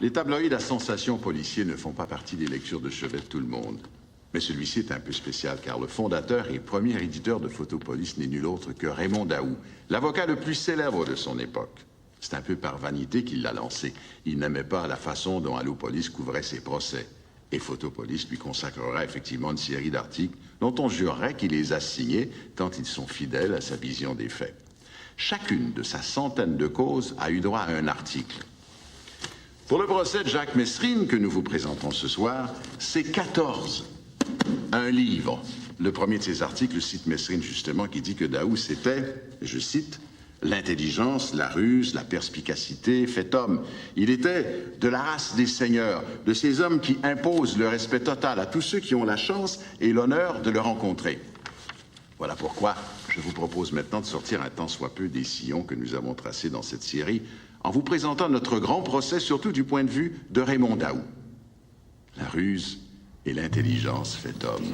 Les tabloïds à sensation policiers ne font pas partie des lectures de chevet de tout le monde. Mais celui-ci est un peu spécial, car le fondateur et premier éditeur de Photopolis n'est nul autre que Raymond Daou, l'avocat le plus célèbre de son époque. C'est un peu par vanité qu'il l'a lancé. Il n'aimait pas la façon dont Allopolis couvrait ses procès. Et Photopolis lui consacrera effectivement une série d'articles dont on jurerait qu'il les a signés, tant ils sont fidèles à sa vision des faits. Chacune de sa centaine de causes a eu droit à un article. Pour le procès de Jacques Messrine que nous vous présentons ce soir, c'est 14. Un livre. Le premier de ces articles cite Messrine justement qui dit que Daou c'était, je cite, l'intelligence, la ruse, la perspicacité, fait homme. Il était de la race des seigneurs, de ces hommes qui imposent le respect total à tous ceux qui ont la chance et l'honneur de le rencontrer. Voilà pourquoi je vous propose maintenant de sortir un tant soit peu des sillons que nous avons tracés dans cette série en vous présentant notre grand procès, surtout du point de vue de Raymond Daou. La ruse et l'intelligence fait homme.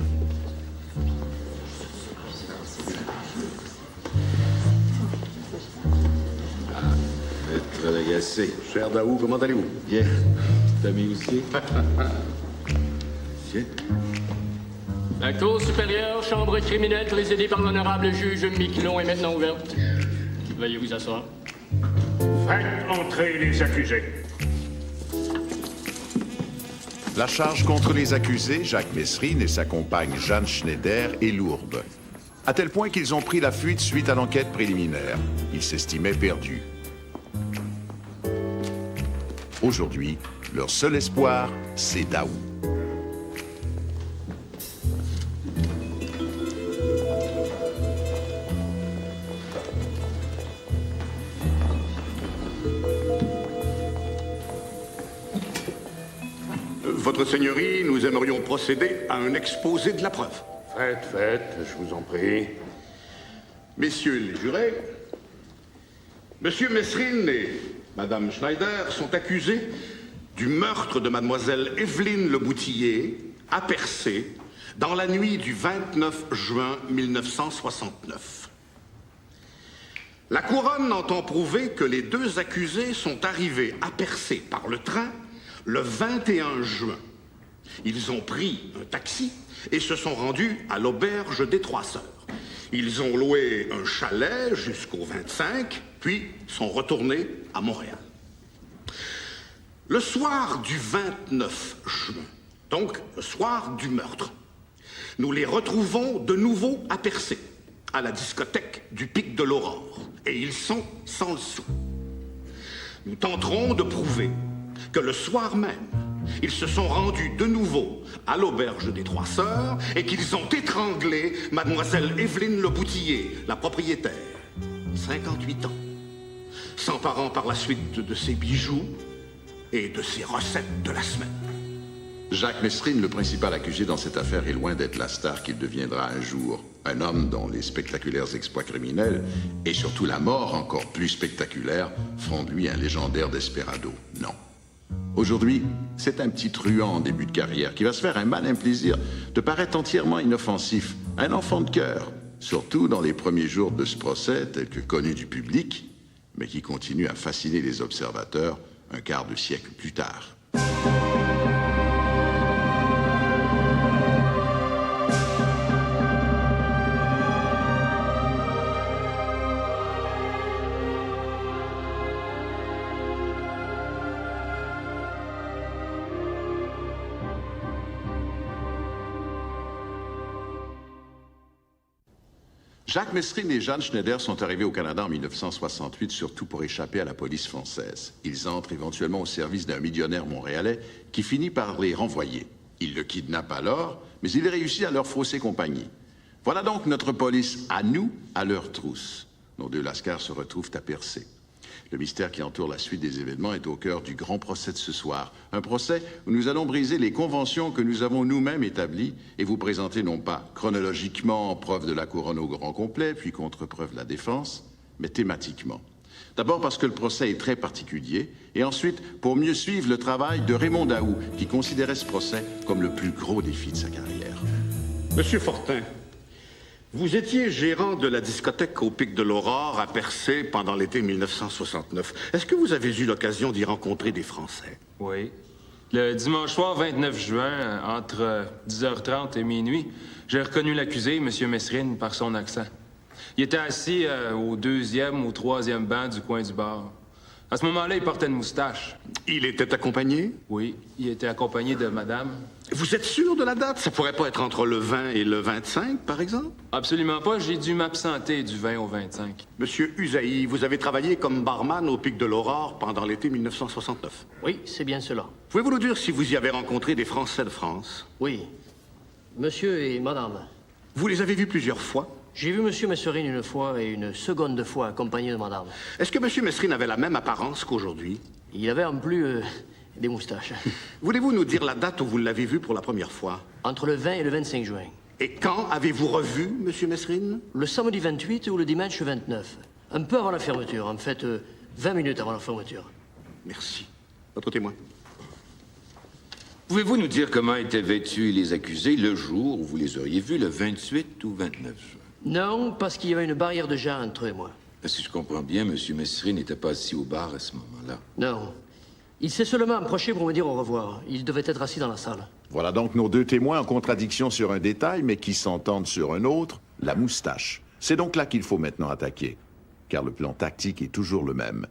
Maître Lagacé. Cher Daou, comment allez-vous? Bien. T'as mis aussi? Bien. La Cour supérieure, chambre criminelle présidée par l'honorable juge Miquelon est maintenant ouverte. Veuillez vous asseoir. Faites entrer les accusés. La charge contre les accusés, Jacques Messrine et sa compagne Jeanne Schneider, est lourde. À tel point qu'ils ont pris la fuite suite à l'enquête préliminaire. Ils s'estimaient perdus. Aujourd'hui, leur seul espoir, c'est Daou. Votre Seigneurie, nous aimerions procéder à un exposé de la preuve. Faites, je vous en prie. Messieurs les jurés, Monsieur Messrine et Madame Schneider sont accusés du meurtre de Mademoiselle Evelyne Le Boutillier à Percé dans la nuit du 29 juin 1969. La couronne entend prouver que les deux accusés sont arrivés à Percé par le train le 21 juin. Ils ont pris un taxi et se sont rendus à l'auberge des Trois Sœurs. Ils ont loué un chalet jusqu'au 25, puis sont retournés à Montréal. Le soir du 29 juin, donc le soir du meurtre, nous les retrouvons de nouveau à Percé, à la discothèque du Pic de l'Aurore, et ils sont sans le sou. Nous tenterons de prouver que le soir même, ils se sont rendus de nouveau à l'auberge des Trois Sœurs et qu'ils ont étranglé Mademoiselle Evelyne Le Boutillier, la propriétaire, 58 ans, s'emparant par la suite de ses bijoux et de ses recettes de la semaine. Jacques Messrine, le principal accusé dans cette affaire, est loin d'être la star qu'il deviendra un jour. Un homme dont les spectaculaires exploits criminels, et surtout la mort encore plus spectaculaire, font de lui un légendaire desperado. Non. Aujourd'hui, c'est un petit truand en début de carrière qui va se faire un malin plaisir de paraître entièrement inoffensif, un enfant de cœur, surtout dans les premiers jours de ce procès tel que connu du public, mais qui continue à fasciner les observateurs un quart de siècle plus tard. Jacques Messrine et Jeanne Schneider sont arrivés au Canada en 1968, surtout pour échapper à la police française. Ils entrent éventuellement au service d'un millionnaire montréalais qui finit par les renvoyer. Il le kidnappe alors, mais il réussit à leur fausser compagnie. Voilà donc notre police à nous, à leur trousse. Nos deux lascars se retrouvent à Percé. Le mystère qui entoure la suite des événements est au cœur du grand procès de ce soir. Un procès où nous allons briser les conventions que nous avons nous-mêmes établies et vous présenter non pas chronologiquement preuve de la couronne au grand complet, puis contre-preuve de la défense, mais thématiquement. D'abord parce que le procès est très particulier, et ensuite pour mieux suivre le travail de Raymond Daou, qui considérait ce procès comme le plus gros défi de sa carrière. Monsieur Fortin, Vous étiez gérant de la discothèque au Pic de l'Aurore à Percé pendant l'été 1969. Est-ce que vous avez eu l'occasion d'y rencontrer des Français? Oui. Le dimanche soir 29 juin, entre 10h30 et minuit, j'ai reconnu l'accusé, M. Mesrine, par son accent. Il était assis au 2e ou 3e banc du coin du bar. À ce moment-là, il portait une moustache. Il était accompagné? Oui, il était accompagné de madame. Vous êtes sûr de la date? Ça pourrait pas être entre le 20 et le 25, par exemple? Absolument pas, j'ai dû m'absenter du 20 au 25. Monsieur Usaï, vous avez travaillé comme barman au Pic de l'Aurore pendant l'été 1969. Oui, c'est bien cela. Pouvez-vous nous dire si vous y avez rencontré des Français de France? Oui. Monsieur et madame. Vous les avez vus plusieurs fois? J'ai vu Monsieur Mesrine une fois et une seconde fois accompagné de madame. Est-ce que Monsieur Mesrine avait la même apparence qu'aujourd'hui? Il avait en plus des moustaches. Voulez-vous nous dire la date où vous l'avez vu pour la première fois? Entre le 20 et le 25 juin. Et quand avez-vous revu Monsieur Mesrine? Le samedi 28 ou le dimanche 29. Un peu avant la fermeture, en fait, 20 minutes avant la fermeture. Merci. Votre témoin. Pouvez-vous nous dire comment étaient vêtus les accusés le jour où vous les auriez vus, le 28 ou 29 juin? Non, parce qu'il y avait une barrière de genre entre eux et moi. Si je comprends bien, M. Mesrine n'était pas assis au bar à ce moment-là. Non. Il s'est seulement approché pour me dire au revoir. Il devait être assis dans la salle. Voilà donc nos deux témoins en contradiction sur un détail, mais qui s'entendent sur un autre, la moustache. C'est donc là qu'il faut maintenant attaquer, car le plan tactique est toujours le même.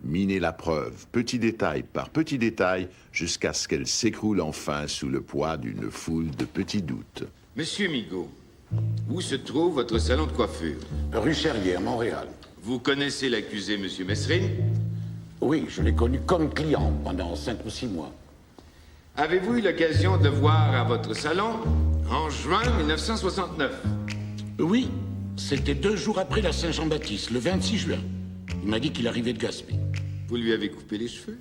Miner la preuve, petit détail par petit détail, jusqu'à ce qu'elle s'écroule enfin sous le poids d'une foule de petits doutes. Monsieur Migaud, où se trouve votre salon de coiffure? Rue Cherrière, Montréal. Vous connaissez l'accusé, M. Mesrine? Oui, je l'ai connu comme client pendant 5 ou 6 mois. Avez-vous eu l'occasion de le voir à votre salon en juin 1969? Oui, c'était 2 jours après la Saint-Jean-Baptiste, le 26 juin. Il m'a dit qu'il arrivait de Gaspé. Vous lui avez coupé les cheveux?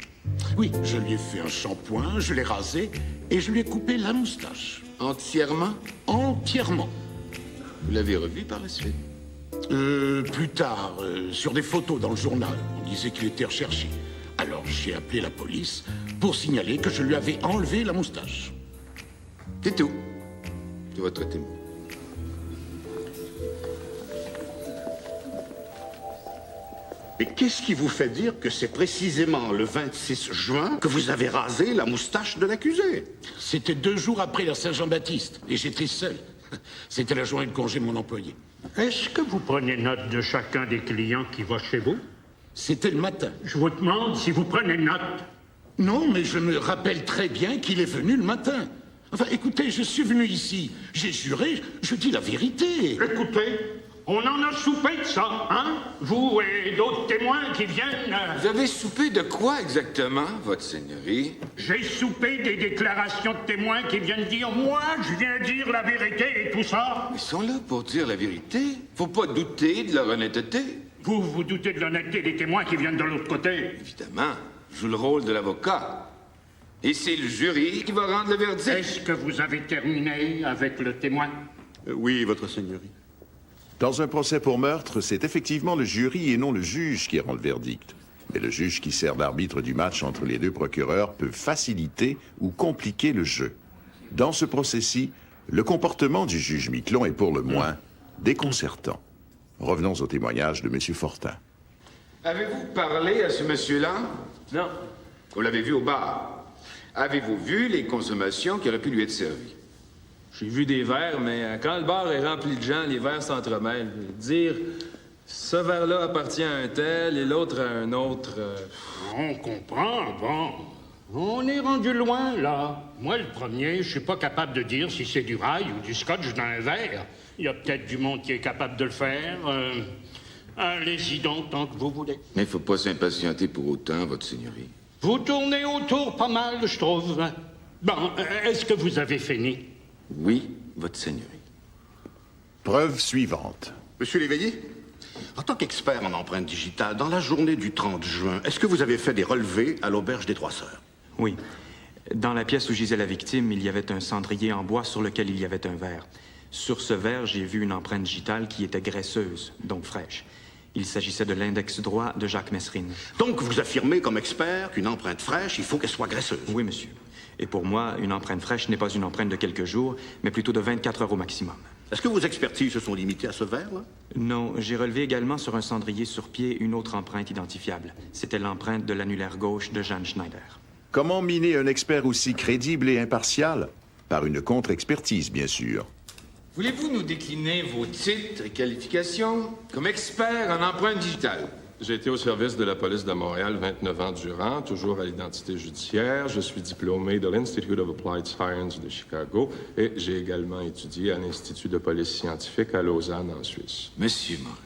Oui, je lui ai fait un shampoing, je l'ai rasé et je lui ai coupé la moustache. Entièrement? Entièrement. Vous l'avez revu par la suite? Plus tard, sur des photos dans le journal, on disait qu'il était recherché. Alors j'ai appelé la police pour signaler que je lui avais enlevé la moustache. C'est tout. C'est votre témoin. Et qu'est-ce qui vous fait dire que c'est précisément le 26 juin que vous avez rasé la moustache de l'accusé? C'était 2 jours après la Saint-Jean-Baptiste et j'étais seul. C'était la journée de congé de mon employé. Est-ce que vous prenez note de chacun des clients qui va chez vous? C'était le matin. Je vous demande si vous prenez note. Non, mais je me rappelle très bien qu'il est venu le matin. Enfin, écoutez, je suis venu ici. J'ai juré, je dis la vérité. Écoutez, on en a soupé de ça, hein? Vous et d'autres témoins qui viennent... Vous avez soupé de quoi exactement, votre seigneurie? J'ai soupé des déclarations de témoins qui viennent dire « Moi, je viens dire la vérité et tout ça. Ils sont là pour dire la vérité. Faut pas douter de leur honnêteté. » Vous vous doutez de l'honnêteté des témoins qui viennent de l'autre côté? Évidemment, je joue le rôle de l'avocat. Et c'est le jury qui va rendre le verdict. Est-ce que vous avez terminé avec le témoin? Oui, votre seigneurie. Dans un procès pour meurtre, c'est effectivement le jury et non le juge qui rend le verdict. Mais le juge qui sert d'arbitre du match entre les deux procureurs peut faciliter ou compliquer le jeu. Dans ce procès-ci, le comportement du juge Miquelon est pour le moins déconcertant. Revenons au témoignage de M. Fortin. Avez-vous parlé à ce monsieur-là? Non. Vous l'avez vu au bar. Avez-vous vu les consommations qui auraient pu lui être servies? J'ai vu des verres, mais quand le bar est rempli de gens, les verres s'entremêlent. Dire ce verre-là appartient à un tel et l'autre à un autre. On comprend, bon. On est rendu loin, là. Moi, le premier, je suis pas capable de dire si c'est du rail ou du scotch dans un verre. Il y a peut-être du monde qui est capable de le faire. Allez-y donc, tant que vous voulez. Mais il faut pas s'impatienter pour autant, votre seigneurie. Vous tournez autour pas mal, je trouve. Bon, est-ce que vous avez fini? Oui, votre seigneurie. Preuve suivante. Monsieur Léveillé, en tant qu'expert en empreinte digitale, dans la journée du 30 juin, est-ce que vous avez fait des relevés à l'auberge des Trois Sœurs? Oui. Dans la pièce où gisait la victime, il y avait un cendrier en bois sur lequel il y avait un verre. Sur ce verre, j'ai vu une empreinte digitale qui était graisseuse, donc fraîche. Il s'agissait de l'index droit de Jacques Mesrine. Donc vous affirmez comme expert qu'une empreinte fraîche, il faut qu'elle soit graisseuse? Oui, monsieur. Et pour moi, une empreinte fraîche n'est pas une empreinte de quelques jours, mais plutôt de 24 heures au maximum. Est-ce que vos expertises se sont limitées à ce verre-là? Non, j'ai relevé également sur un cendrier sur pied une autre empreinte identifiable. C'était l'empreinte de l'annulaire gauche de Jeanne Schneider. Comment miner un expert aussi crédible et impartial? Par une contre-expertise, bien sûr. Voulez-vous nous décliner vos titres et qualifications comme expert en empreinte digitale? J'ai été au service de la police de Montréal 29 ans durant, toujours à l'identité judiciaire. Je suis diplômé de l'Institute of Applied Science de Chicago et j'ai également étudié à l'Institut de police scientifique à Lausanne, en Suisse. Monsieur Morin,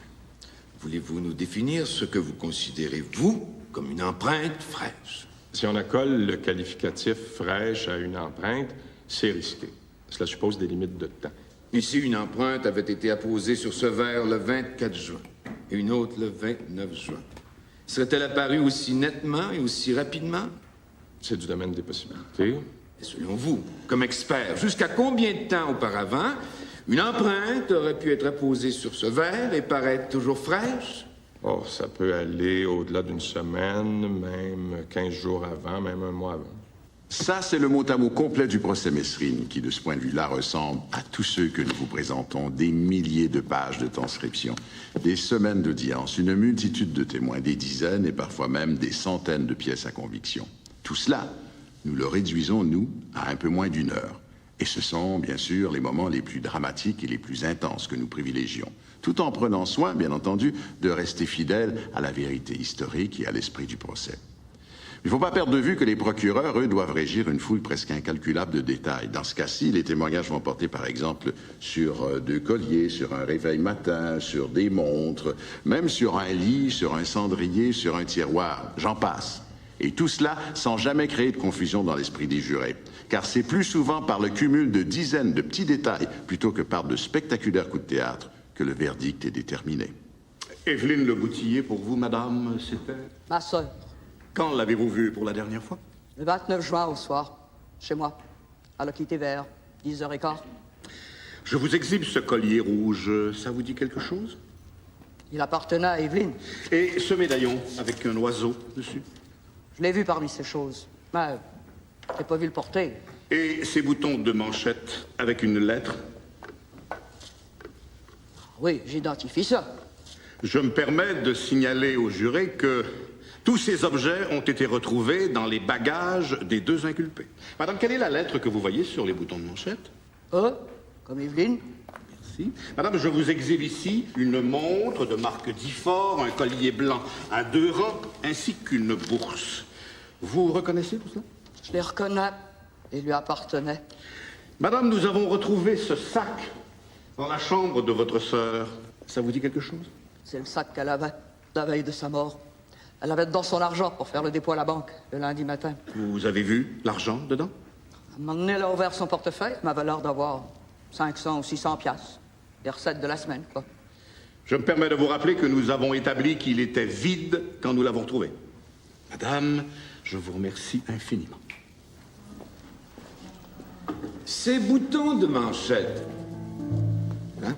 voulez-vous nous définir ce que vous considérez, vous, comme une empreinte fraîche? Si on accole le qualificatif fraîche à une empreinte, c'est risqué. Cela suppose des limites de temps. Ici, une empreinte avait été apposée sur ce verre le 24 juin et une autre le 29 juin. Serait-elle apparue aussi nettement et aussi rapidement? C'est du domaine des possibilités. Et selon vous, comme expert, jusqu'à combien de temps auparavant une empreinte aurait pu être apposée sur ce verre et paraître toujours fraîche? Oh, ça peut aller au-delà d'une semaine, même 15 jours avant, même un mois avant. Ça, c'est le mot à mot complet du procès Mesrine, qui, de ce point de vue-là, ressemble à tous ceux que nous vous présentons. Des milliers de pages de transcription, des semaines d'audience, une multitude de témoins, des dizaines et parfois même des centaines de pièces à conviction. Tout cela, nous le réduisons, nous, à un peu moins d'1 heure. Et ce sont, bien sûr, les moments les plus dramatiques et les plus intenses que nous privilégions, tout en prenant soin, bien entendu, de rester fidèles à la vérité historique et à l'esprit du procès. Il ne faut pas perdre de vue que les procureurs, eux, doivent régir une foule presque incalculable de détails. Dans ce cas-ci, les témoignages vont porter, par exemple, sur 2 colliers, sur un réveil matin, sur des montres, même sur un lit, sur un cendrier, sur un tiroir. J'en passe. Et tout cela sans jamais créer de confusion dans l'esprit des jurés. Car c'est plus souvent par le cumul de dizaines de petits détails, plutôt que par de spectaculaires coups de théâtre, que le verdict est déterminé. Evelyne Le Boutillier, pour vous, madame, c'était... Ma sœur. Quand l'avez-vous vue pour la dernière fois? Le 29 juin au soir, chez moi. Elle a quitté vers 10h15. Je vous exhibe ce collier rouge. Ça vous dit quelque chose? Il appartenait à Evelyne. Et ce médaillon avec un oiseau dessus? Je l'ai vu parmi ces choses. Mais je n'ai pas vu le porter. Et ces boutons de manchette avec une lettre? Oui, j'identifie ça. Je me permets de signaler au juré que tous ces objets ont été retrouvés dans les bagages des 2 inculpés. Madame, quelle est la lettre que vous voyez sur les boutons de manchette? Comme Evelyne. Merci. Madame, je vous exhibe ici une montre de marque Difford, un collier blanc à 2 rangs, ainsi qu'une bourse. Vous reconnaissez tout cela? Je les reconnais. Ils lui appartenaient. Madame, nous avons retrouvé ce sac dans la chambre de votre sœur. Ça vous dit quelque chose? C'est le sac qu'elle avait la veille de sa mort. Elle avait dedans son argent pour faire le dépôt à la banque le lundi matin. Vous avez vu l'argent dedans? À un moment donné, elle a ouvert son portefeuille. Elle m'avait l'air d'avoir 500 ou 600 piastres. Les recettes de la semaine, quoi. Je me permets de vous rappeler que nous avons établi qu'il était vide quand nous l'avons trouvé. Madame, je vous remercie infiniment. Ces boutons de manchette. Hein?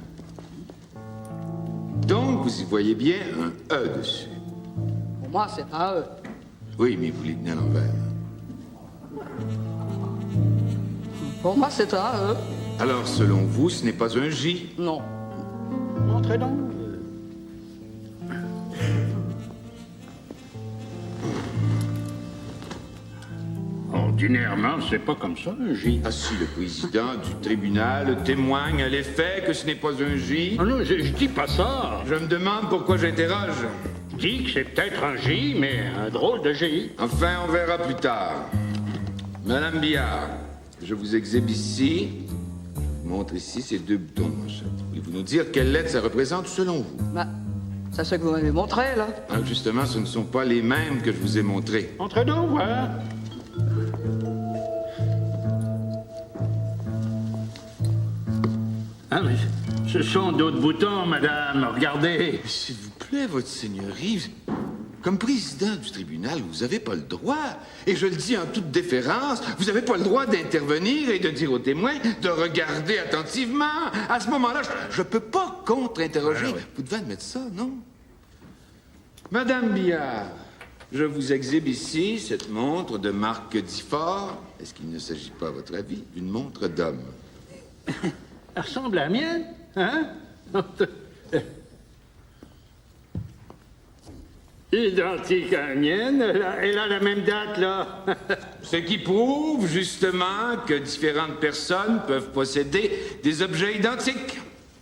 Donc, vous y voyez bien un E dessus. Pour moi, c'est un E. Oui, mais vous les tenez à l'envers. Pour moi, c'est un E. Alors, selon vous, ce n'est pas un J? Non. Entrez donc. Ordinairement, c'est pas comme ça, un J. Ah, si le président du tribunal témoigne à l'effet que ce n'est pas un J. Ah non, je dis pas ça. Je me demande pourquoi j'interroge. Je dis que c'est peut-être un J, mais un drôle de J. Enfin, on verra plus tard. Madame Billard, je vous exhibe ici, je vous montre ici ces 2 boutons de manchette. Voulez-vous nous dire quelle lettre ça représente selon vous? Ben, c'est ce que vous m'avez montré, là. Ah, justement, ce ne sont pas les mêmes que je vous ai montrés. Entrez donc, voir. Ah, mais ce sont d'autres boutons, madame. Regardez. S'il vous plaît, votre seigneurie, comme président du tribunal, vous n'avez pas le droit, et je le dis en toute déférence, vous n'avez pas le droit d'intervenir et de dire aux témoins de regarder attentivement. À ce moment-là, je ne peux pas contre-interroger. Ouais. Vous devez admettre ça, non? Madame Billard, je vous exhibe ici cette montre de marque Difford. Est-ce qu'il ne s'agit pas, à votre avis, d'une montre d'homme? Elle ressemble à la mienne, hein? Identique à la mienne, elle a la même date, là. Ce qui prouve, justement, que différentes personnes peuvent posséder des objets identiques.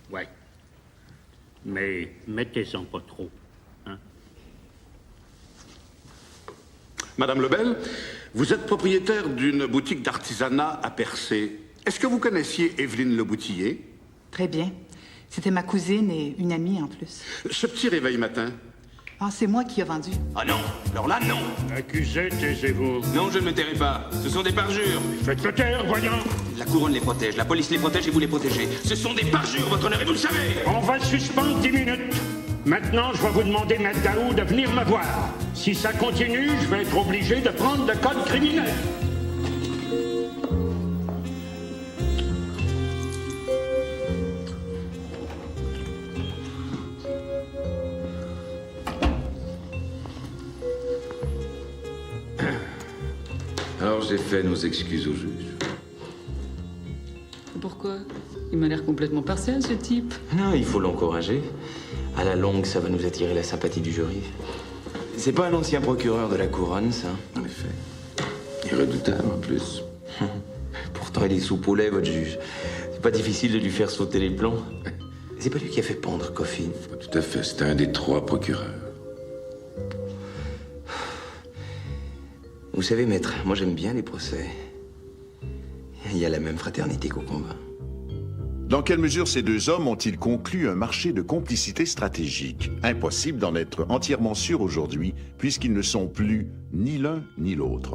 Ouais. Mais mettez-en pas trop, hein? Madame Lebel, vous êtes propriétaire d'une boutique d'artisanat à Percé. Est-ce que vous connaissiez Evelyne Leboutillier? Très bien. C'était ma cousine et une amie en plus. Ce petit réveil matin. Ah, c'est moi qui ai vendu. Ah non, alors là, non. Accusé, taisez-vous. Non, je ne me tairai pas. Ce sont des parjures. Faites-le taire, voyons. La couronne les protège, la police les protège et vous les protégez. Ce sont des parjures, votre honneur, et vous le savez. On va suspendre 10 minutes. Maintenant, je vais vous demander, Maître Daou, de venir me voir. Si ça continue, je vais être obligé de prendre le code criminel. Alors j'ai fait nos excuses au juge. Pourquoi? Il m'a l'air complètement partial, ce type. Non, il faut l'encourager. À la longue, ça va nous attirer la sympathie du jury. C'est pas un ancien procureur de la couronne, ça? En effet. Et redoutable, en plus. Pourtant, il est soupe au lait, votre juge. C'est pas difficile de lui faire sauter les plombs. C'est pas lui qui a fait pendre Coffin. Tout à fait, c'était un des 3 procureurs. Vous savez, maître, moi j'aime bien les procès. Il y a la même fraternité qu'au combat. Dans quelle mesure ces deux hommes ont-ils conclu un marché de complicité stratégique? Impossible d'en être entièrement sûr aujourd'hui, puisqu'ils ne sont plus ni l'un ni l'autre.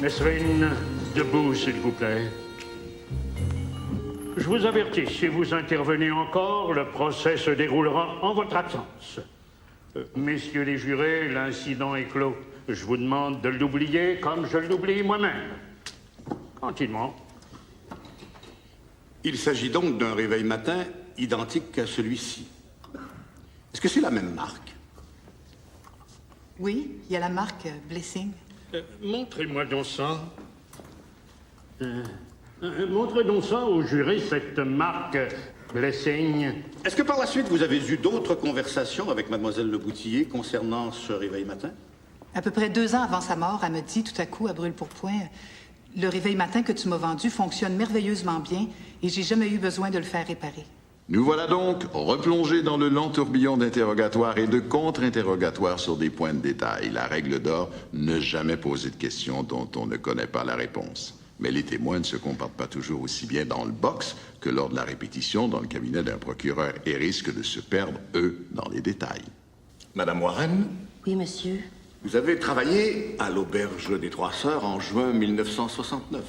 Mesrine, debout, s'il vous plaît. Je vous avertis, si vous intervenez encore, le procès se déroulera en votre absence. Messieurs les jurés, l'incident est clos. Je vous demande de l'oublier comme je l'oublie moi-même. Tranquillement. Il s'agit donc d'un réveil matin identique à celui-ci. Est-ce que c'est la même marque? Oui, il y a la marque Blessing. Montrez-moi donc ça. Montrez donc ça au jury, cette marque Blessing. Est-ce que par la suite, vous avez eu d'autres conversations avec mademoiselle Leboutillier concernant ce réveil matin? À peu près 2 ans avant sa mort, elle me dit tout à coup, à brûle-pourpoint, le réveil matin que tu m'as vendu fonctionne merveilleusement bien et j'ai jamais eu besoin de le faire réparer. Nous voilà donc replongés dans le lent tourbillon d'interrogatoires et de contre-interrogatoires sur des points de détail. La règle d'or, ne jamais poser de questions dont on ne connaît pas la réponse. Mais les témoins ne se comportent pas toujours aussi bien dans le box que lors de la répétition dans le cabinet d'un procureur et risquent de se perdre, eux, dans les détails. Madame Warren? Oui, monsieur. Vous avez travaillé à l'Auberge des Trois Sœurs en juin 1969.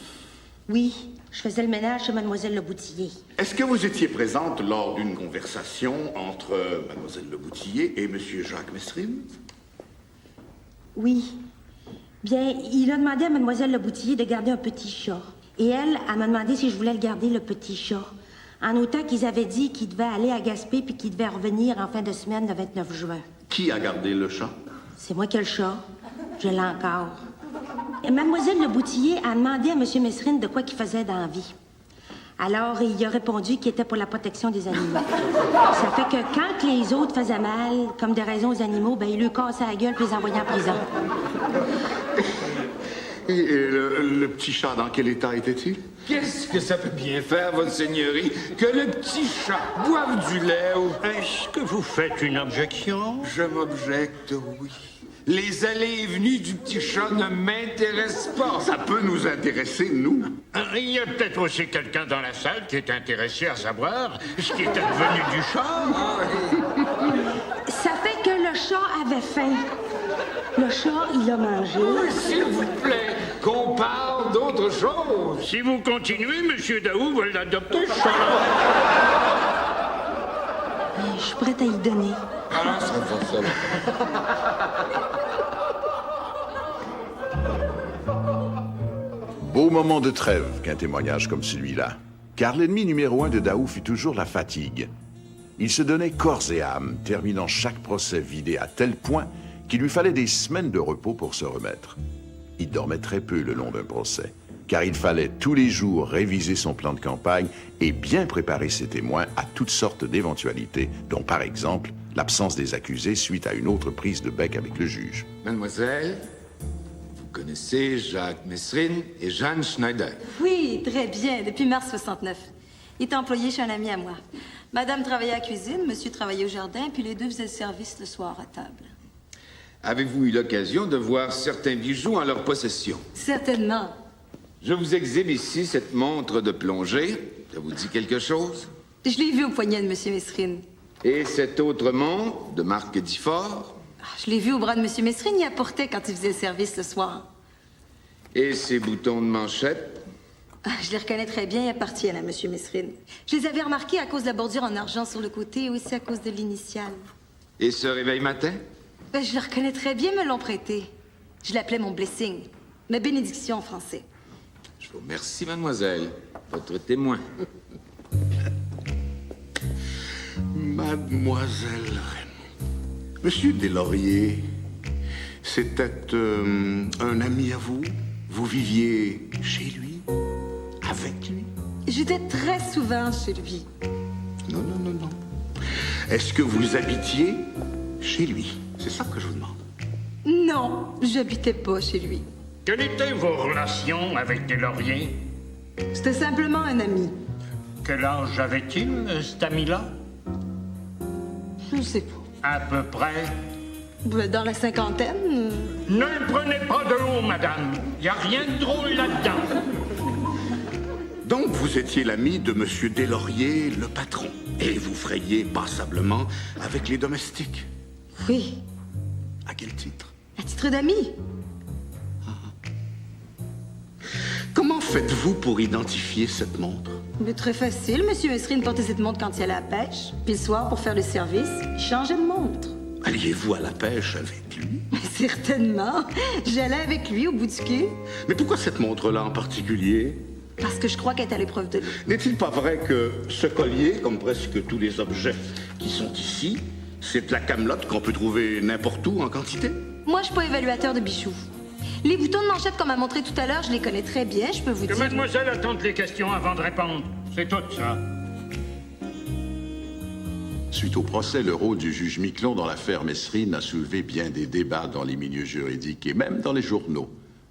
Oui, je faisais le ménage chez mademoiselle Leboutillier. Est-ce que vous étiez présente lors d'une conversation entre mademoiselle Leboutillier et monsieur Jacques Mesrine? Oui. Bien, il a demandé à mademoiselle Leboutillier de garder un petit chat. Et elle m'a demandé si je voulais le garder, le petit chat. En autant qu'ils avaient dit qu'il devait aller à Gaspé puis qu'il devait revenir en fin de semaine le 29 juin. Qui a gardé le chat? C'est moi qui ai le chat. Je l'ai encore. Et mademoiselle Leboutillier a demandé à monsieur Mesrine de quoi qu'il faisait dans la vie. Alors, il a répondu qu'il était pour la protection des animaux. Ça fait que quand les autres faisaient mal, comme des raisons aux animaux, ben il lui cassait la gueule puis les envoyait en prison. Et le petit chat, dans quel état était-il? Qu'est-ce que ça peut bien faire, votre seigneurie, que le petit chat boive du lait ou... Est-ce que vous faites une objection? Je m'objecte, oui. Les allées et venues du petit chat ne m'intéressent pas. Ça peut nous intéresser, nous. Il y a peut-être aussi quelqu'un dans la salle qui est intéressé à savoir ce qui est advenu du chat. Ça fait que le chat avait faim. Le chat, il a mangé. Oui, s'il vous plaît, qu'on parle d'autre chose. Si vous continuez, monsieur Daou va l'adopter, ce chat. Je suis prête à y donner. Ah, ça va, ça va. Beau moment de trêve qu'un témoignage comme celui-là. Car l'ennemi numéro 1 de Daou fut toujours la fatigue. Il se donnait corps et âme, terminant chaque procès vidé à tel point qu'il lui fallait des semaines de repos pour se remettre. Il dormait très peu le long d'un procès, car il fallait tous les jours réviser son plan de campagne et bien préparer ses témoins à toutes sortes d'éventualités, dont par exemple l'absence des accusés suite à une autre prise de bec avec le juge. Mademoiselle, vous connaissez Jacques Messrine et Jeanne Schneider. Oui, très bien, depuis mars 69. Il était employé chez un ami à moi. Madame travaillait à la cuisine, monsieur travaillait au jardin, puis les deux faisaient le service le soir à table. Avez-vous eu l'occasion de voir certains bijoux en leur possession? Certainement. Je vous exhibe ici cette montre de plongée. Ça vous dit quelque chose? Je l'ai vue au poignet de monsieur Messrine. Et cette autre montre, de marque Difford? Je l'ai vue au bras de monsieur Messrine, il apportait quand il faisait le service le soir. Et ces boutons de manchette? Je les reconnais très bien, ils appartiennent à monsieur Messrine. Je les avais remarqués à cause de la bordure en argent sur le côté et aussi à cause de l'initiale. Et ce réveil matin? Je le reconnais très bien, me l'ont prêté. Je l'appelais mon blessing, ma bénédiction en français. Je vous remercie, mademoiselle. Votre témoin. Mademoiselle Raymond. Monsieur Deslauriers, c'était un ami à vous? Vous viviez chez lui? Avec lui? J'étais très souvent chez lui. Non. Est-ce que vous habitiez chez lui? C'est ça que je vous demande. Non, j'habitais pas chez lui. Quelles étaient vos relations avec Deslauriers? C'était simplement un ami. Quel âge avait-il, cet ami-là? Je sais pas. À peu près? Dans la cinquantaine. Ne le prenez pas de haut, madame. Il n'y a rien de drôle là-dedans. Donc, vous étiez l'ami de Monsieur Deslauriers, le patron, et vous frayiez passablement avec les domestiques. Oui. À quel titre? À titre d'ami. Comment faites-vous pour identifier cette montre? Mais très facile. Monsieur Messrine portait cette montre quand il allait à la pêche. Puis le soir, pour faire le service, il changeait de montre. Alliez-vous à la pêche avec lui? Certainement. J'allais avec lui au bout du quai. Mais pourquoi cette montre-là en particulier? Parce que je crois qu'elle est à l'épreuve de l'eau. N'est-il pas vrai que ce collier, comme presque tous les objets qui sont ici, c'est de la camelote qu'on peut trouver n'importe où en quantité? Moi, je suis pas évaluateur de bijoux. Les boutons de manchette qu'on m'a montré tout à l'heure, je les connais très bien, je peux vous dire. Que mademoiselle attende les questions avant de répondre. C'est tout, ça. Suite au procès, le rôle du juge Miquelon dans l'affaire Messrine a soulevé bien des débats dans les milieux juridiques et même dans les journaux.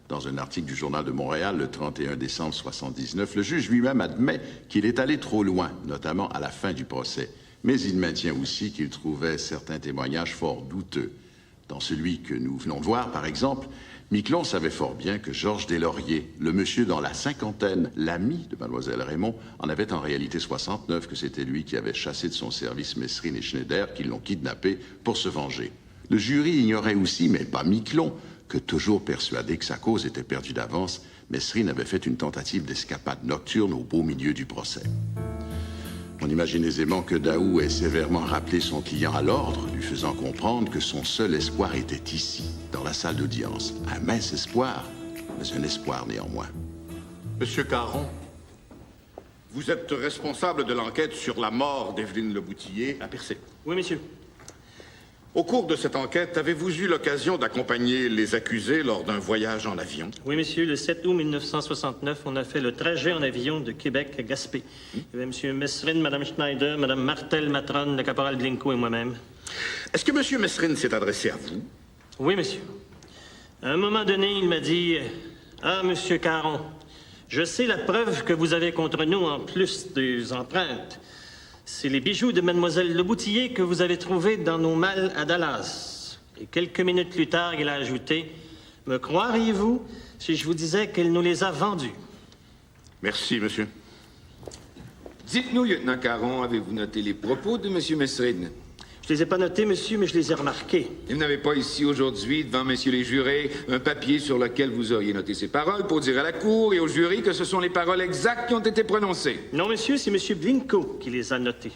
Dans un article du Journal de Montréal, le 31 décembre 1979, le juge lui-même admet qu'il est allé trop loin, notamment à la fin du procès. Mais il maintient aussi qu'il trouvait certains témoignages fort douteux. Dans celui que nous venons de voir, par exemple, Miquelon savait fort bien que Georges Deslauriers, le monsieur dans la cinquantaine, l'ami de Mademoiselle Raymond, en avait en réalité 69, que c'était lui qui avait chassé de son service Messrine et Schneider, qui l'ont kidnappé pour se venger. Le jury ignorait aussi, mais pas Miquelon, que toujours persuadé que sa cause était perdue d'avance, Messrine avait fait une tentative d'escapade nocturne au beau milieu du procès. On imagine aisément que Daou ait sévèrement rappelé son client à l'ordre, lui faisant comprendre que son seul espoir était ici, dans la salle d'audience. Un mince espoir, mais un espoir néanmoins. Monsieur Caron, vous êtes responsable de l'enquête sur la mort d'Evelyne Leboutillier à Percé. Oui, monsieur. Au cours de cette enquête, avez-vous eu l'occasion d'accompagner les accusés lors d'un voyage en avion? Oui, monsieur. Le 7 août 1969, on a fait le trajet en avion de Québec à Gaspé. Il y avait M. Messrine, Mme Schneider, Mme Martel, Matron, le caporal Glinko et moi-même. Est-ce que M. Messrine s'est adressé à vous? Oui, monsieur. À un moment donné, il m'a dit « Ah, monsieur Caron, je sais la preuve que vous avez contre nous en plus des empreintes. C'est les bijoux de Mademoiselle Leboutillier que vous avez trouvés dans nos malles à Dallas. » Et quelques minutes plus tard, il a ajouté « Me croiriez-vous si je vous disais qu'elle nous les a vendus? » Merci, monsieur. Dites-nous, lieutenant Caron, avez-vous noté les propos de M. Messrine? Je les ai pas notés, monsieur, mais je les ai remarqués. Et vous n'avez pas ici aujourd'hui, devant messieurs les jurés, un papier sur lequel vous auriez noté ces paroles pour dire à la cour et au jury que ce sont les paroles exactes qui ont été prononcées? Non, monsieur, c'est M. Blinko qui les a notées.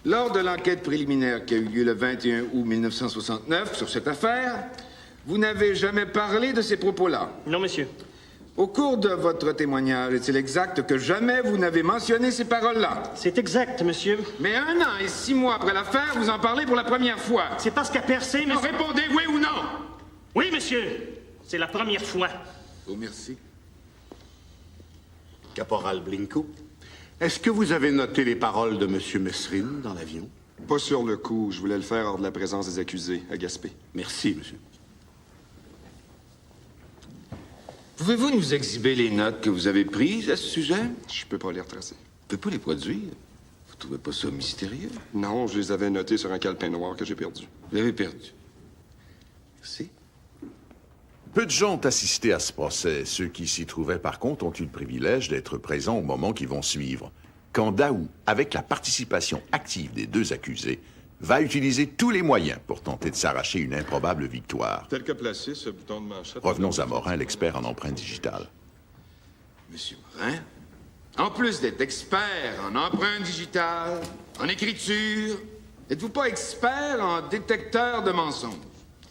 Lors de l'enquête préliminaire qui a eu lieu le 21 août 1969 sur cette affaire, vous n'avez jamais parlé de ces propos-là? Non, monsieur. Au cours de votre témoignage, est-il exact que jamais vous n'avez mentionné ces paroles-là? C'est exact, monsieur. Mais 1 an et 6 mois après l'affaire, vous en parlez pour la première fois. C'est parce qu'à percé, Non, monsieur... répondez oui ou non! Oui, monsieur. C'est la première fois. Oh, merci. Caporal Blinko, est-ce que vous avez noté les paroles de M. Mesrine dans l'avion? Pas sur le coup. Je voulais le faire hors de la présence des accusés, à Gaspé. Merci, monsieur. Pouvez-vous nous exhiber les notes que vous avez prises à ce sujet? Je peux pas les retracer. Vous pouvez pas les produire? Vous trouvez pas ça mystérieux? Non, je les avais notés sur un calepin noir que j'ai perdu. Vous l'avez perdu. Merci. Peu de gens ont assisté à ce procès. Ceux qui s'y trouvaient, par contre, ont eu le privilège d'être présents au moment qui vont suivre. Quand Daou, avec la participation active des 2 accusés, va utiliser tous les moyens pour tenter de s'arracher une improbable victoire. Tel que placé, ce bouton de manchette... Revenons à Morin, l'expert en empreintes digitales. Monsieur Morin, en plus d'être expert en empreintes digitales, en écriture, êtes-vous pas expert en détecteur de mensonges?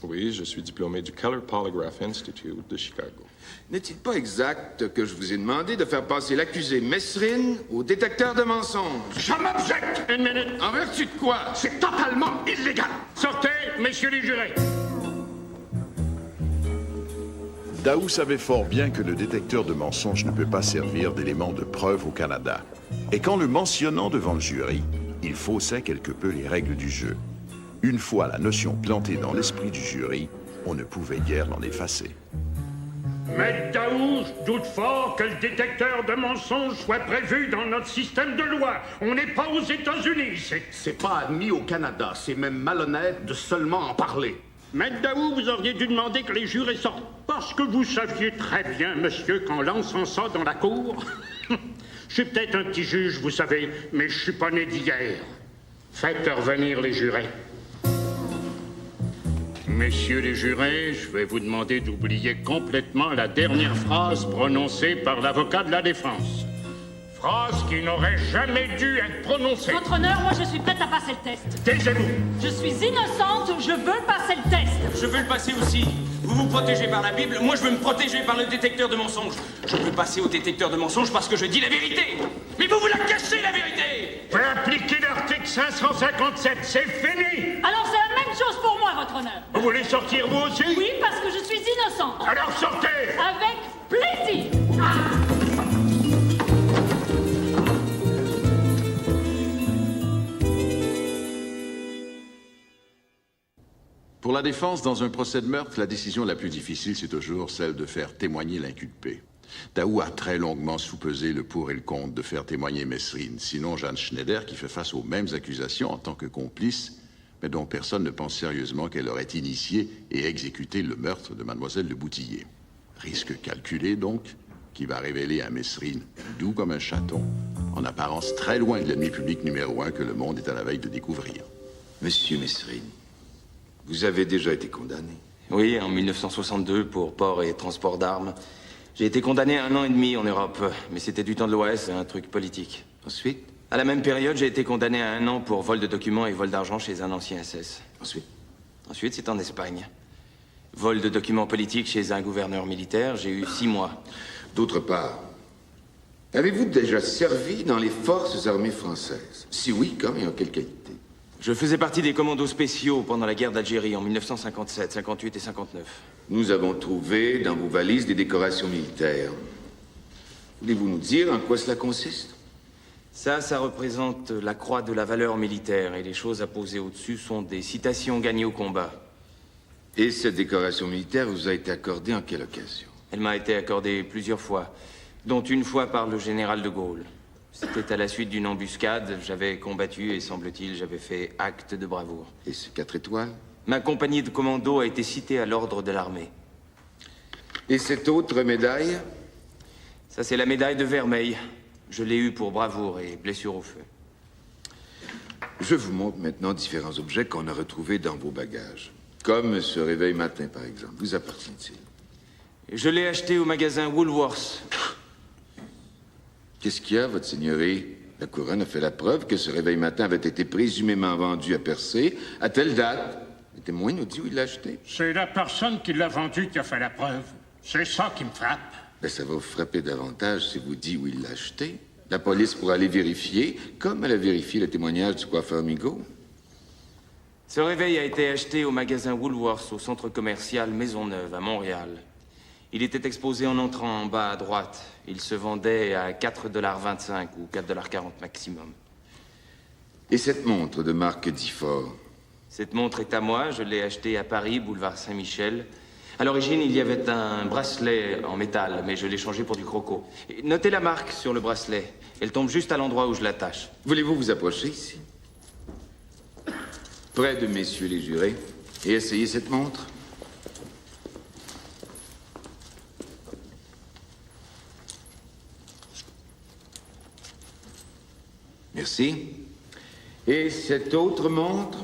Oui, je suis diplômé du Color Polygraph Institute de Chicago. N'est-il pas exact que je vous ai demandé de faire passer l'accusé Mesrine au détecteur de mensonges? Je m'objecte! Une minute! En vertu de quoi? C'est totalement illégal! Sortez, messieurs les jurés! Daou savait fort bien que le détecteur de mensonges ne peut pas servir d'élément de preuve au Canada. Et qu'en le mentionnant devant le jury, il faussait quelque peu les règles du jeu. Une fois la notion plantée dans l'esprit du jury, on ne pouvait guère l'en effacer. Maître Daou, je doute fort que le détecteur de mensonges soit prévu dans notre système de loi. On n'est pas aux États-Unis, C'est pas admis au Canada. C'est même malhonnête de seulement en parler. Maître Daou, vous auriez dû demander que les jurés sortent. Parce que vous saviez très bien, monsieur, qu'en lançant ça dans la cour... Je suis peut-être un petit juge, vous savez, mais je suis pas né d'hier. Faites revenir les jurés. Messieurs les jurés, je vais vous demander d'oublier complètement la dernière phrase prononcée par l'avocat de la défense. Phrase qui n'aurait jamais dû être prononcée. Votre honneur, moi je suis prête à passer le test. Taisez-vous. Je suis innocente, je veux passer le test. Je veux le passer aussi. Vous vous protégez par la Bible, moi je veux me protéger par le détecteur de mensonges. Je veux passer au détecteur de mensonges parce que je dis la vérité. Mais vous la cachez, la vérité. Vous appliquer l'article 557, c'est fini. Alors c'est la même chose pour moi, votre honneur. Vous voulez sortir vous aussi? Oui, parce que je suis innocente. Alors sortez. Avec plaisir. Pour la défense, dans un procès de meurtre, la décision la plus difficile, c'est toujours celle de faire témoigner l'inculpé. Daou a très longuement soupesé le pour et le contre de faire témoigner Mesrine, sinon Jeanne Schneider, qui fait face aux mêmes accusations en tant que complice, mais dont personne ne pense sérieusement qu'elle aurait initié et exécuté le meurtre de mademoiselle de Boutillier. Risque calculé, donc, qui va révéler à Mesrine, doux comme un chaton, en apparence très loin de l'ennemi public numéro 1 que le monde est à la veille de découvrir. Monsieur Mesrine, vous avez déjà été condamné. Oui, en 1962 pour port et transport d'armes. J'ai été condamné à 1 an et demi en Europe, mais c'était du temps de l'Ouest, un truc politique. Ensuite? À la même période, j'ai été condamné à 1 an pour vol de documents et vol d'argent chez un ancien SS. Ensuite? Ensuite, c'est en Espagne. Vol de documents politiques chez un gouverneur militaire, j'ai eu 6 mois. D'autre part, avez-vous déjà servi dans les forces armées françaises? Si oui, quand et en quelle qualité? Je faisais partie des commandos spéciaux pendant la guerre d'Algérie en 1957, 58 et 59. Nous avons trouvé dans vos valises des décorations militaires. Voulez-vous nous dire en quoi cela consiste? Ça représente la croix de la valeur militaire et les choses à poser au-dessus sont des citations gagnées au combat. Et cette décoration militaire vous a été accordée en quelle occasion? Elle m'a été accordée plusieurs fois, dont une fois par le général de Gaulle. C'était à la suite d'une embuscade, j'avais combattu et, semble-t-il, j'avais fait acte de bravoure. Et ces 4 étoiles? Ma compagnie de commando a été citée à l'ordre de l'armée. Et cette autre médaille? Ça, c'est la médaille de Vermeil. Je l'ai eue pour bravoure et blessure au feu. Je vous montre maintenant différents objets qu'on a retrouvés dans vos bagages. Comme ce réveil matin, par exemple. Vous appartient-il? Je l'ai acheté au magasin Woolworths. Qu'est-ce qu'il y a, votre seigneurie? La couronne a fait la preuve que ce réveil matin avait été présumément vendu à Percé à telle date. Le témoin nous dit où il l'a acheté. C'est la personne qui l'a vendu qui a fait la preuve. C'est ça qui me frappe. Ben, ça va vous frapper davantage si vous dites où il l'a acheté. La police pourra aller vérifier, comme elle a vérifié le témoignage du coiffeur Migaud. Ce réveil a été acheté au magasin Woolworths au centre commercial Maisonneuve à Montréal. Il était exposé en entrant en bas à droite. Il se vendait à 4,25 $ ou 4,40 $ maximum. Et cette montre de marque Difford? Cette montre est à moi. Je l'ai achetée à Paris, boulevard Saint-Michel. À l'origine, il y avait un bracelet en métal, mais je l'ai changé pour du croco. Et notez la marque sur le bracelet. Elle tombe juste à l'endroit où je l'attache. Voulez-vous vous approcher ici? Près de messieurs les jurés. Et essayez cette montre. Merci. Et cette autre montre?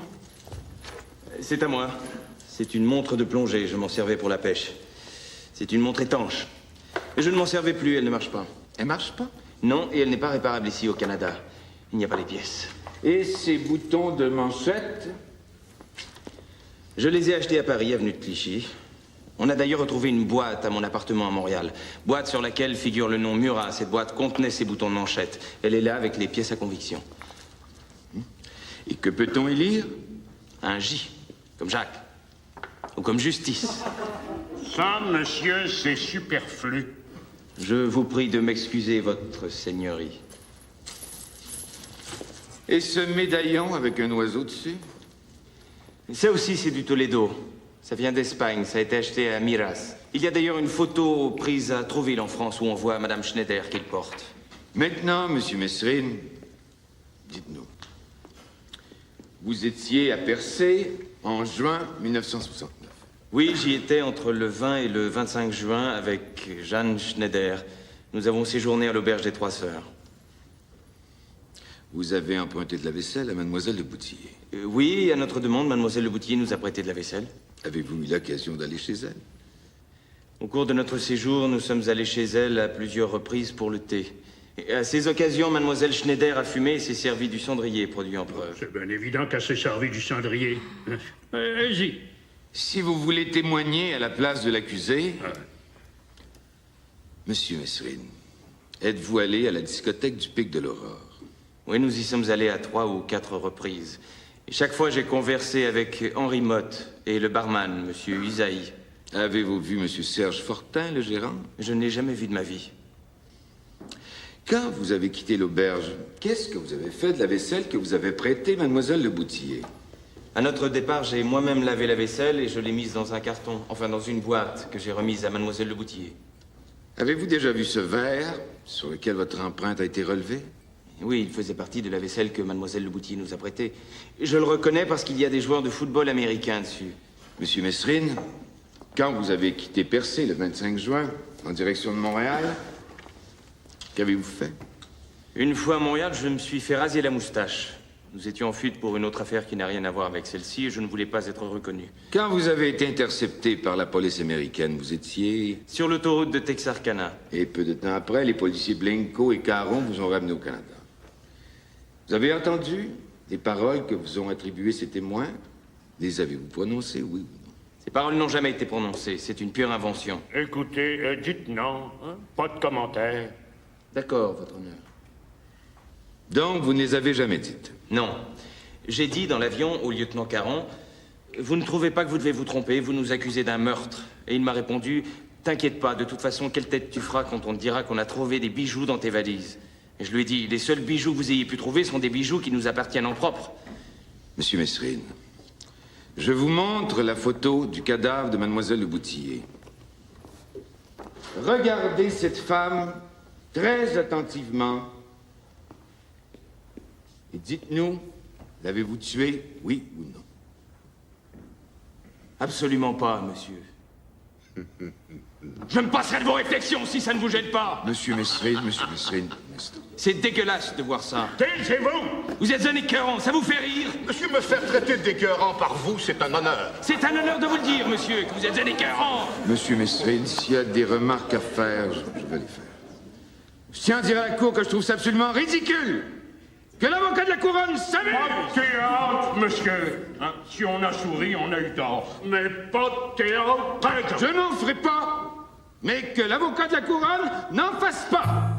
C'est à moi. C'est une montre de plongée. Je m'en servais pour la pêche. C'est une montre étanche. Je ne m'en servais plus. Elle ne marche pas. Elle marche pas? Non, et elle n'est pas réparable ici au Canada. Il n'y a pas les pièces. Et ces boutons de manchette? Je les ai achetés à Paris, avenue de Clichy. On a d'ailleurs retrouvé une boîte à mon appartement à Montréal. Boîte sur laquelle figure le nom Murat. Cette boîte contenait ces boutons de manchette. Elle est là avec les pièces à conviction. Et que peut-on y lire? Un J, comme Jacques. Ou comme Justice. Ça, monsieur, c'est superflu. Je vous prie de m'excuser, votre seigneurie. Et ce médaillon avec un oiseau dessus? Ça aussi, c'est du Toledo. Ça vient d'Espagne. Ça a été acheté à Miras. Il y a d'ailleurs une photo prise à Trouville, en France, où on voit Madame Schneider qu'il porte. Maintenant, monsieur Mesrine, dites-nous. Vous étiez à Percé en juin 1969. Oui, j'y étais entre le 20 et le 25 juin avec Jeanne Schneider. Nous avons séjourné à l'auberge des Trois Sœurs. Vous avez emprunté de la vaisselle à mademoiselle de Boutillier? Oui, à notre demande, mademoiselle de Boutillier nous a prêté de la vaisselle. Avez-vous eu l'occasion d'aller chez elle? Au cours de notre séjour, nous sommes allés chez elle à plusieurs reprises pour le thé. Et à ces occasions, mademoiselle Schneider a fumé et s'est servi du cendrier produit en preuve. C'est bien évident qu'elle s'est servie du cendrier. Allez-y. Si vous voulez témoigner à la place de l'accusé... Monsieur Mesrine, êtes-vous allé à la discothèque du Pic de l'Aurore? Oui, nous y sommes allés à 3 ou 4 reprises. Et chaque fois, j'ai conversé avec Henri Motte et le barman, monsieur Isaïe. Avez-vous vu monsieur Serge Fortin, le gérant? Je ne l'ai jamais vu de ma vie. Quand vous avez quitté l'auberge, qu'est-ce que vous avez fait de la vaisselle que vous avez prêtée mademoiselle Le Boutillier? À notre départ, j'ai moi-même lavé la vaisselle et je l'ai mise dans un carton, enfin dans une boîte que j'ai remise à mademoiselle Le Boutillier. Avez-vous déjà vu ce verre sur lequel votre empreinte a été relevée? Oui, il faisait partie de la vaisselle que mademoiselle Le Boutillier nous a prêtée. Je le reconnais parce qu'il y a des joueurs de football américains dessus. Monsieur Mesrine, quand vous avez quitté Percé le 25 juin, en direction de Montréal, qu'avez-vous fait? Une fois à Montréal, je me suis fait raser la moustache. Nous étions en fuite pour une autre affaire qui n'a rien à voir avec celle-ci et je ne voulais pas être reconnu. Quand vous avez été intercepté par la police américaine, vous étiez... Sur l'autoroute de Texarkana. Et peu de temps après, les policiers Blinko et Caron vous ont ramené au Canada. Vous avez entendu des paroles que vous ont attribuées ces témoins? Les avez-vous prononcées, oui ou non? Ces paroles n'ont jamais été prononcées. C'est une pure invention. Écoutez, dites non. Hein? Pas de commentaires. D'accord, votre honneur. Donc, vous ne les avez jamais dites? Non. J'ai dit dans l'avion au lieutenant Caron, « Vous ne trouvez pas que vous devez vous tromper, vous nous accusez d'un meurtre. » Et il m'a répondu, « T'inquiète pas, de toute façon, quelle tête tu feras quand on te dira qu'on a trouvé des bijoux dans tes valises ?» Et je lui ai dit, « Les seuls bijoux que vous ayez pu trouver sont des bijoux qui nous appartiennent en propre. » Monsieur Mesrine, je vous montre la photo du cadavre de mademoiselle Le Boutillier. Regardez cette femme très attentivement. Et dites-nous, l'avez-vous tuée, oui ou non? Absolument pas, monsieur. Je me passerai de vos réflexions si ça ne vous gêne pas. Monsieur Mesrine, C'est dégueulasse de voir ça. Taisez-vous! Vous êtes un écœurant, ça vous fait rire? Monsieur, me faire traiter d'écœurant par vous, c'est un honneur. C'est un honneur de vous le dire, monsieur, que vous êtes un écœurant. Monsieur Mesrine, s'il y a des remarques à faire, je vais les faire. Je tiens à dire à la cour que je trouve ça absolument ridicule que l'avocat de la couronne s'amuse. Pas de théâtre, monsieur. Hein? Si on a souri, on a eu tort. Mais pas de théâtre, par exemple. Je n'en ferai pas. Mais que l'avocat de la couronne n'en fasse pas.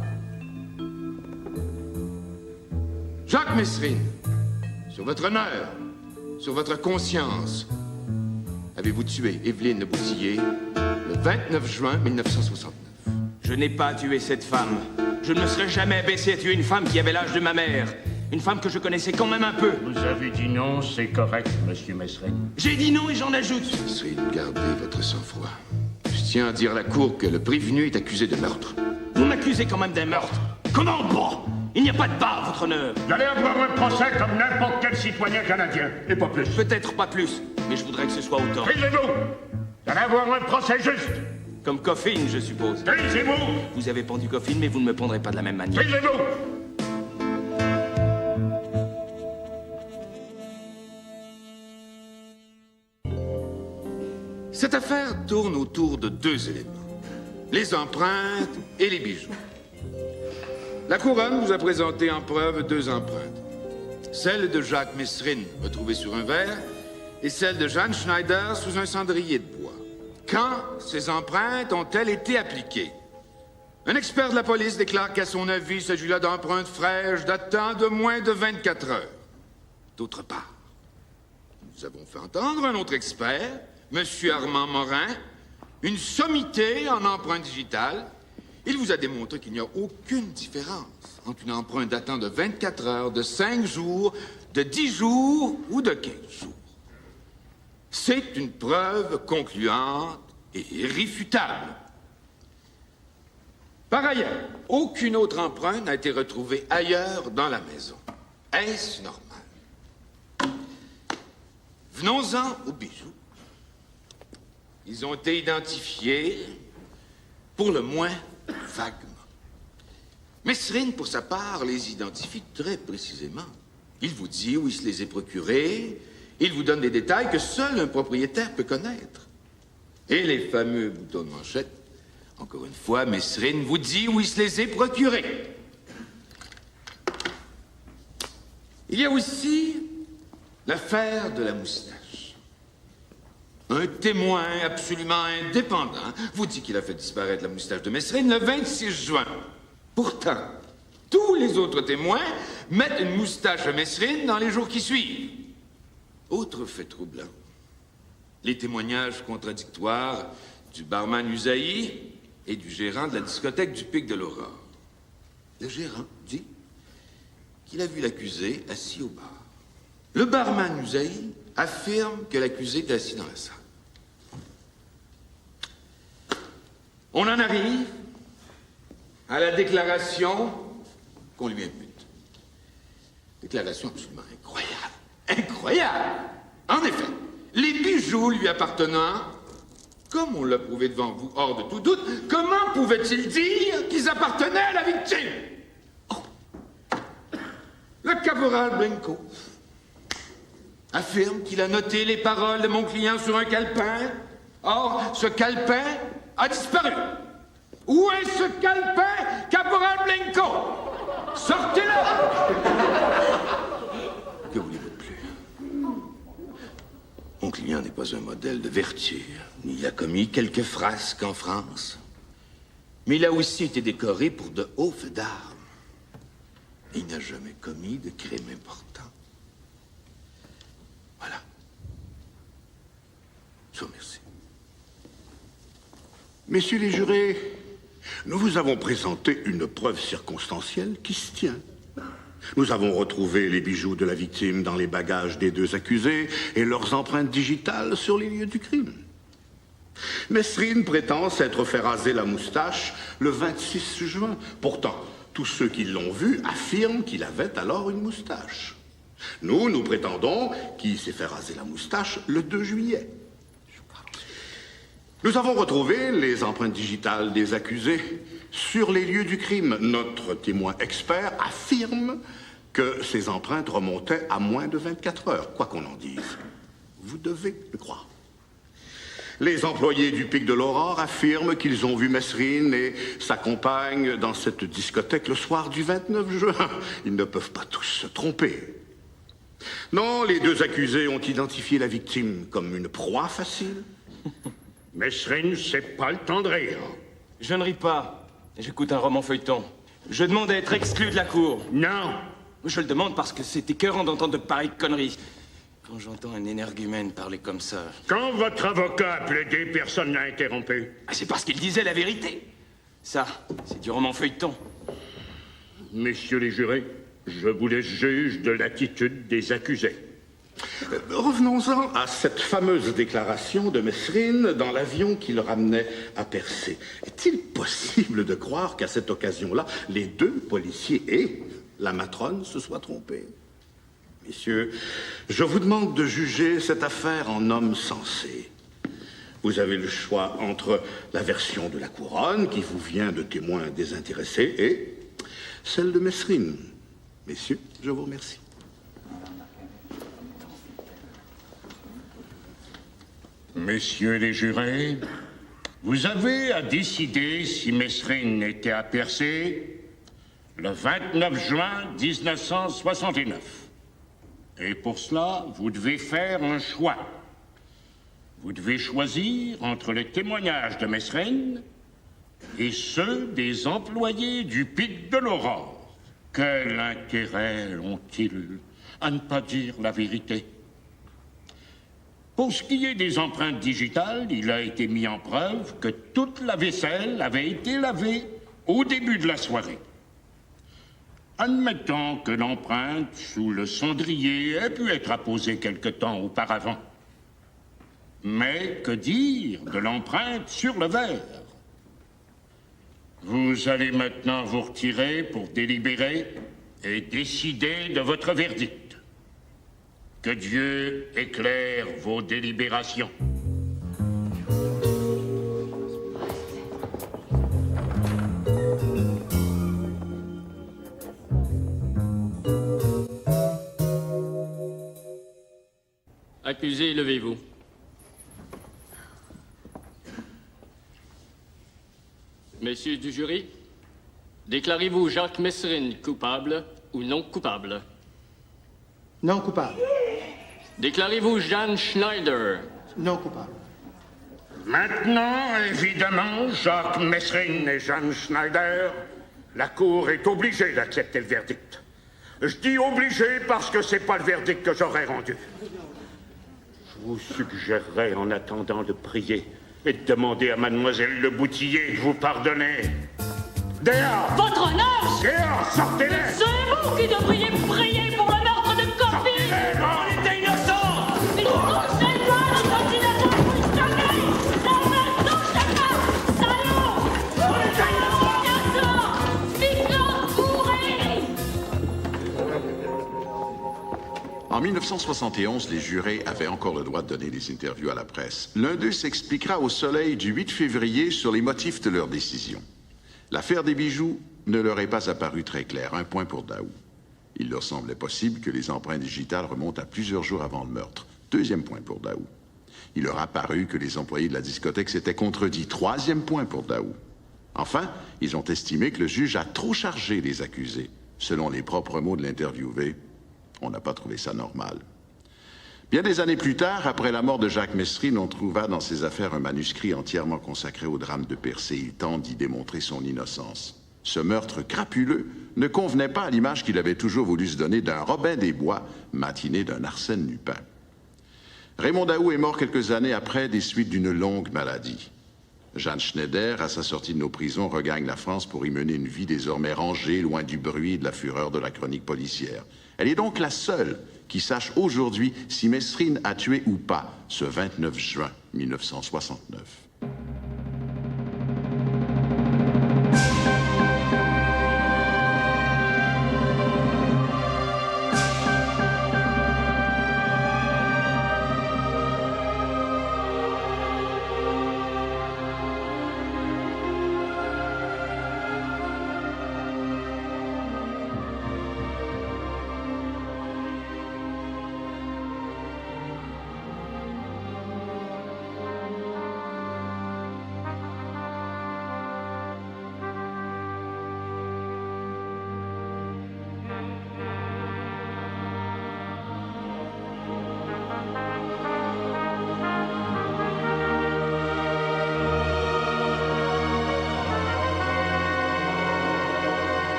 Jacques Messrine, sur votre honneur, sur votre conscience, avez-vous tué Evelyne Le Boutillé le 29 juin 1969? Je n'ai pas tué cette femme. Je ne me serais jamais baissé à tuer une femme qui avait l'âge de ma mère. Une femme que je connaissais quand même un peu. Vous avez dit non, c'est correct, monsieur Messrine. J'ai dit non et j'en ajoute. Messrine, gardez votre sang-froid. Je tiens à dire à la cour que le prévenu est accusé de meurtre. Vous m'accusez quand même d'un meurtre. Comment pas? Il n'y a pas de barre, votre honneur. Vous allez avoir un procès comme n'importe quel citoyen canadien, et pas plus. Peut-être pas plus, mais je voudrais que ce soit autant. Taisez-vous! Vous allez avoir un procès juste. Comme Coffin, je suppose. Taisez-vous! Vous avez pendu Coffin, mais vous ne me pendrez pas de la même manière. Taisez-vous! Cette affaire tourne autour de deux éléments. Les empreintes et les bijoux. La couronne vous a présenté en preuve deux empreintes. Celle de Jacques Messrine, retrouvée sur un verre, et celle de Jeanne Schneider sous un cendrier de bois. Quand ces empreintes ont-elles été appliquées? Un expert de la police déclare qu'à son avis, il s'agit là d'empreintes fraîches datant de moins de 24 heures. D'autre part, nous avons fait entendre un autre expert, M. Armand Morin, une sommité en empreinte digitale. Il vous a démontré qu'il n'y a aucune différence entre une empreinte datant de 24 heures, de 5 jours, de 10 jours ou de 15 jours. C'est une preuve concluante et irréfutable. Par ailleurs, aucune autre empreinte n'a été retrouvée ailleurs dans la maison. Est-ce normal? Venons-en aux bijoux. Ils ont été identifiés, pour le moins, vaguement. Messrine, pour sa part, les identifie très précisément. Il vous dit où il se les est procurés, il vous donne des détails que seul un propriétaire peut connaître. Et les fameux boutons de manchette, encore une fois, Messrine vous dit où il se les est procurés. Il y a aussi l'affaire de la moustache. Un témoin absolument indépendant vous dit qu'il a fait disparaître la moustache de Messrine le 26 juin. Pourtant, tous les autres témoins mettent une moustache à Messrine dans les jours qui suivent. Autre fait troublant, les témoignages contradictoires du barman Usaï et du gérant de la discothèque du Pic de l'Aurore. Le gérant dit qu'il a vu l'accusé assis au bar. Le barman Usaï affirme que l'accusé est assis dans la salle. On en arrive à la déclaration qu'on lui impute. Déclaration absolument incroyable. Incroyable! En effet, les bijoux lui appartenant, comme on l'a prouvé devant vous hors de tout doute, comment pouvait-il dire qu'ils appartenaient à la victime? Oh. Le caporal Blenko affirme qu'il a noté les paroles de mon client sur un calepin. Or, ce calepin a disparu. Où est ce calepin, caporal Blenko? Sortez-le! Que voulez-vous de plus? Mon client n'est pas un modèle de vertu. Il a commis quelques frasques en France. Mais il a aussi été décoré pour de hauts faits d'armes. Il n'a jamais commis de crime important. Voilà. Je vous remercie. Messieurs les jurés, nous vous avons présenté une preuve circonstancielle qui se tient. Nous avons retrouvé les bijoux de la victime dans les bagages des deux accusés et leurs empreintes digitales sur les lieux du crime. Messrine prétend s'être fait raser la moustache le 26 juin. Pourtant, tous ceux qui l'ont vu affirment qu'il avait alors une moustache. Nous prétendons qu'il s'est fait raser la moustache le 2 juillet. Nous avons retrouvé les empreintes digitales des accusés sur les lieux du crime. Notre témoin expert affirme que ces empreintes remontaient à moins de 24 heures, quoi qu'on en dise. Vous devez le croire. Les employés du Pic de l'Aurore affirment qu'ils ont vu Messrine et sa compagne dans cette discothèque le soir du 29 juin. Ils ne peuvent pas tous se tromper. Non, les deux accusés ont identifié la victime comme une proie facile. Messrine, c'est pas le temps de rire. Je ne ris pas. J'écoute un roman feuilleton. Je demande à être exclu de la cour. Non. Je le demande parce que c'est écœurant d'entendre de pareilles conneries. Quand j'entends un énergumène parler comme ça... Quand votre avocat a plaidé, personne n'a interrompu. C'est parce qu'il disait la vérité. Ça, c'est du roman feuilleton. Messieurs les jurés, je vous laisse juge de l'attitude des accusés. Revenons-en à cette fameuse déclaration de Mesrine dans l'avion qui le ramenait à Percé. Est-il possible de croire qu'à cette occasion-là, les deux policiers et la matrone se soient trompés? Messieurs, je vous demande de juger cette affaire en homme sensé. Vous avez le choix entre la version de la couronne, qui vous vient de témoins désintéressés, et celle de Mesrine. Messieurs, je vous remercie. Messieurs les jurés, vous avez à décider si Mesrine était à Percé le 29 juin 1969. Et pour cela, vous devez faire un choix. Vous devez choisir entre les témoignages de Mesrine et ceux des employés du Pic de l'Aurore. Quel intérêt ont-ils à ne pas dire la vérité? Pour ce qui est des empreintes digitales, il a été mis en preuve que toute la vaisselle avait été lavée au début de la soirée. Admettons que l'empreinte sous le cendrier ait pu être apposée quelque temps auparavant. Mais que dire de l'empreinte sur le verre? Vous allez maintenant vous retirer pour délibérer et décider de votre verdict. Que Dieu éclaire vos délibérations. Accusé, levez-vous. Messieurs du jury, déclarez-vous Jacques Mesrine coupable ou non coupable? Non coupable. Déclarez-vous Jeanne Schneider? Non coupable. Maintenant, évidemment, Jacques Mesrine et Jeanne Schneider, la Cour est obligée d'accepter le verdict. Je dis obligé parce que c'est pas le verdict que j'aurais rendu. Je vous suggérerais, en attendant, de prier et de demander à mademoiselle Le Boutillier de vous pardonner. Dehors! Votre honneur! Dehors, sortez-les! C'est vous qui devriez prier pour le meurtre de Coffey! On était innocents! Mais ne touchez pas les candidatures pour le jamais! Ne touchez pas! Salaud! En 1971, les jurés avaient encore le droit de donner des interviews à la presse. L'un d'eux s'expliquera au Soleil du 8 février sur les motifs de leur décision. L'affaire des bijoux ne leur est pas apparue très claire. 1 point pour Daou. Il leur semblait possible que les empreintes digitales remontent à plusieurs jours avant le meurtre. 2e point pour Daou. Il leur a paru que les employés de la discothèque s'étaient contredits. 3e point pour Daou. Enfin, ils ont estimé que le juge a trop chargé les accusés. Selon les propres mots de l'interviewé, on n'a pas trouvé ça normal. Bien des années plus tard, après la mort de Jacques Mesrine, on trouva dans ses affaires un manuscrit entièrement consacré au drame de Percé. Il tente d'y démontrer son innocence. Ce meurtre crapuleux ne convenait pas à l'image qu'il avait toujours voulu se donner d'un Robin des Bois, matiné d'un Arsène Lupin. Raymond Daou est mort quelques années après des suites d'une longue maladie. Jeanne Schneider, à sa sortie de nos prisons, regagne la France pour y mener une vie désormais rangée, loin du bruit et de la fureur de la chronique policière. Elle est donc la seule qui sache aujourd'hui si Mesrine a tué ou pas ce 29 juin 1969.